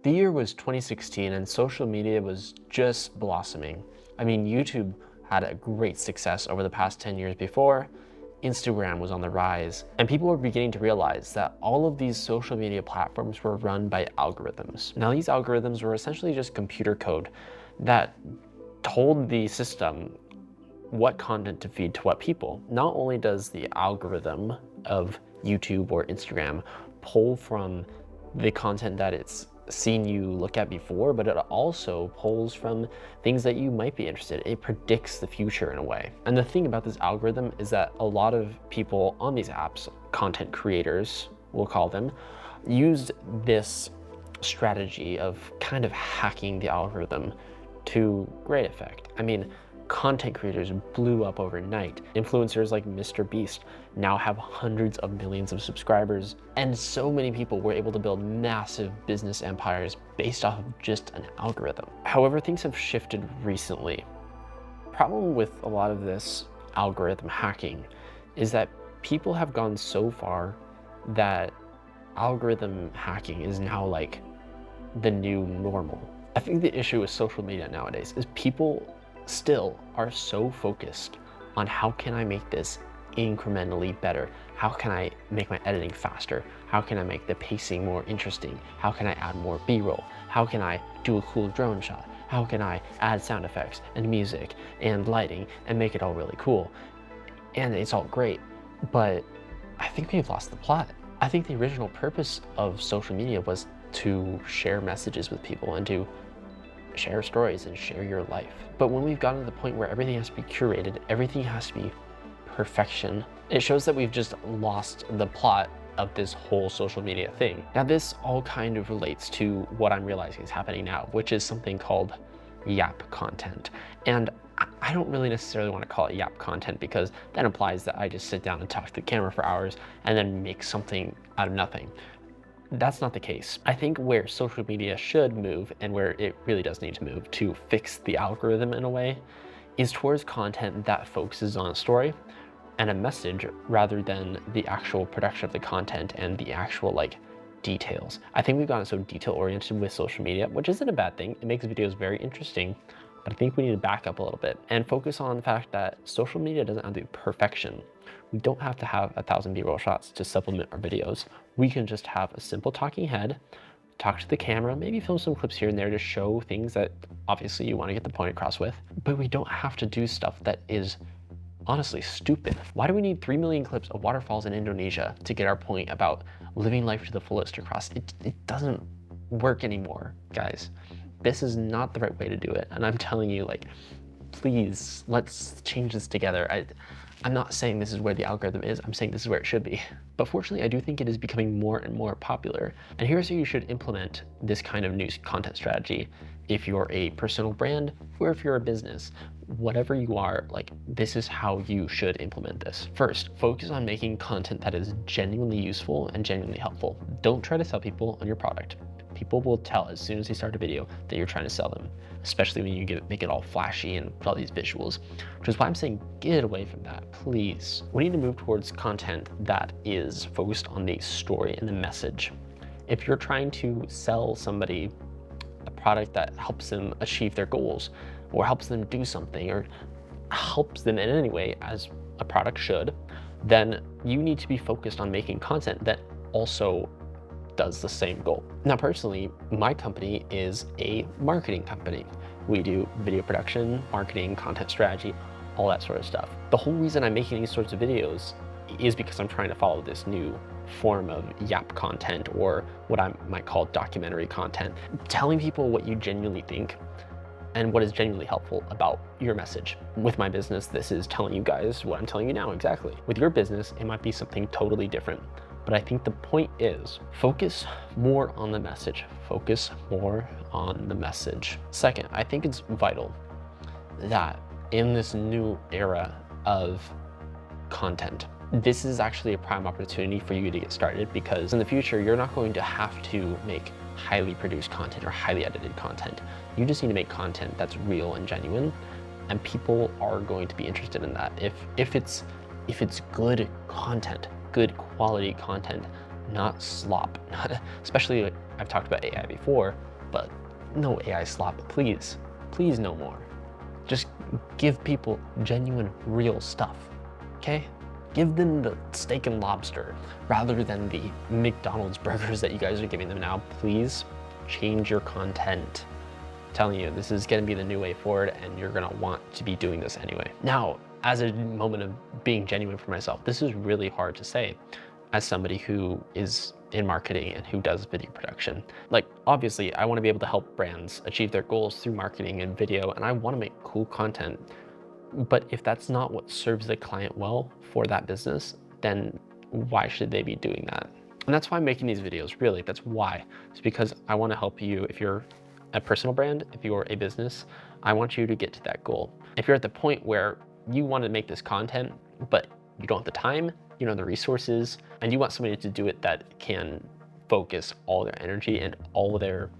The year was 2016 and social media was just blossoming. I mean, YouTube had a great success over the past 10 years before. Instagram was on the rise, and people were beginning to realize that all of these social media platforms were run by algorithms. Now, these algorithms were essentially just computer code that told the system what content to feed to what people. Not only does the algorithm of YouTube or Instagram pull from the content that it's seen you look at before, but it also pulls from things that you might be interested in. It predicts the future in a way. And the thing about this algorithm is that a lot of people on these apps, content creators, we'll call them, used this strategy of kind of hacking the algorithm to great effect. I mean, content creators blew up overnight. Influencers like Mr. Beast now have hundreds of millions of subscribers, and so many people were able to build massive business empires based off of just an algorithm. However, things have shifted recently. Problem with a lot of this algorithm hacking is that people have gone so far that algorithm hacking is now like the new normal. I think the issue with social media nowadays is people still are so focused on how can I make this incrementally better? How can I make my editing faster? How can I make the pacing more interesting? How can I add more B-roll? How can I do a cool drone shot? How can I add sound effects and music and lighting and make it all really cool? And it's all great, but I think we've lost the plot. I think the original purpose of social media was to share messages with people and to share stories and share your life. But when we've gotten to the point where everything has to be curated, everything has to be perfection, it shows that we've just lost the plot of this whole social media thing. Now, this all kind of relates to what I'm realizing is happening now, which is something called yap content. And I don't really necessarily want to call it yap content because that implies that I just sit down and talk to the camera for hours and then make something out of nothing. That's not the case. I think where social media should move and where it really does need to move to fix the algorithm in a way is towards content that focuses on a story and a message rather than the actual production of the content and the actual like details. I think we've gotten so detail oriented with social media, which isn't a bad thing. It makes videos very interesting, but I think we need to back up a little bit and focus on the fact that social media doesn't have to be perfection. We don't have to have 1,000 B-roll shots to supplement our videos. We can just have a simple talking head, talk to the camera, maybe film some clips here and there to show things that obviously you want to get the point across with, but we don't have to do stuff that is honestly stupid. Why do we need 3 million clips of waterfalls in Indonesia to get our point about living life to the fullest across? It doesn't work anymore, guys. This is not the right way to do it. And I'm telling you, like, please, let's change this together. I'm not saying this is where the algorithm is, I'm saying this is where it should be. But fortunately, I do think it is becoming more and more popular. And here's how you should implement this kind of new content strategy. If you're a personal brand or if you're a business, whatever you are, like, this is how you should implement this. First, focus on making content that is genuinely useful and genuinely helpful. Don't try to sell people on your product. People will tell as soon as they start a video that you're trying to sell them, especially when you make it all flashy and put all these visuals, which is why I'm saying get away from that, please. We need to move towards content that is focused on the story and the message. If you're trying to sell somebody a product that helps them achieve their goals or helps them do something or helps them in any way as a product should, then you need to be focused on making content that also does the same goal. Now, personally, my company is a marketing company. We do video production, marketing, content strategy, all that sort of stuff. The whole reason I'm making these sorts of videos is because I'm trying to follow this new form of yap content, or what I might call documentary content, telling people what you genuinely think and what is genuinely helpful about your message. With my business, this is telling you guys what I'm telling you now exactly. With your business, it might be something totally different. But I think the point is focus more on the message. Focus more on the message. Second, I think it's vital that in this new era of content, this is actually a prime opportunity for you to get started, because in the future, you're not going to have to make highly produced content or highly edited content. You just need to make content that's real and genuine, and people are going to be interested in that. If it's good content, good quality content, not slop. Especially, I've talked about AI before, but no AI slop, please. Please no more. Just give people genuine, real stuff, okay? Give them the steak and lobster rather than the McDonald's burgers that you guys are giving them now. Please change your content. I'm telling you, this is gonna be the new way forward, and you're gonna want to be doing this anyway. Now, as a moment of being genuine for myself, this is really hard to say as somebody who is in marketing and who does video production. Like, obviously, I wanna be able to help brands achieve their goals through marketing and video, and I wanna make cool content. But if that's not what serves the client well for that business, then why should they be doing that? And that's why I'm making these videos, really. That's why. It's because I want to help you. If you're a personal brand, if you're a business, I want you to get to that goal. If you're at the point where you want to make this content, but you don't have the time, you don't have the resources, and you want somebody to do it that can focus all their energy and all their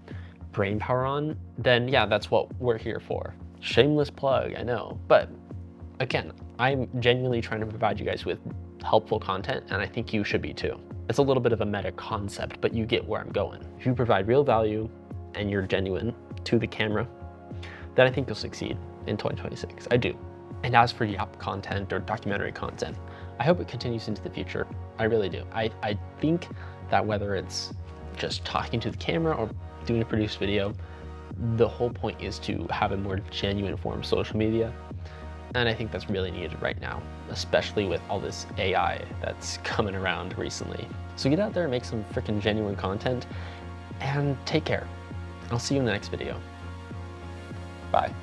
brain power on, then yeah, that's what we're here for. Shameless plug, I know. But again, I'm genuinely trying to provide you guys with helpful content, and I think you should be too. It's a little bit of a meta concept, but you get where I'm going. If you provide real value and you're genuine to the camera, then I think you'll succeed in 2026. I do. And as for Yap content or documentary content, I hope it continues into the future. I really do. I think that whether it's just talking to the camera or doing a produced video, the whole point is to have a more genuine form of social media. And I think that's really needed right now, especially with all this AI that's coming around recently. So get out there and make some freaking genuine content, and take care. I'll see you in the next video. Bye.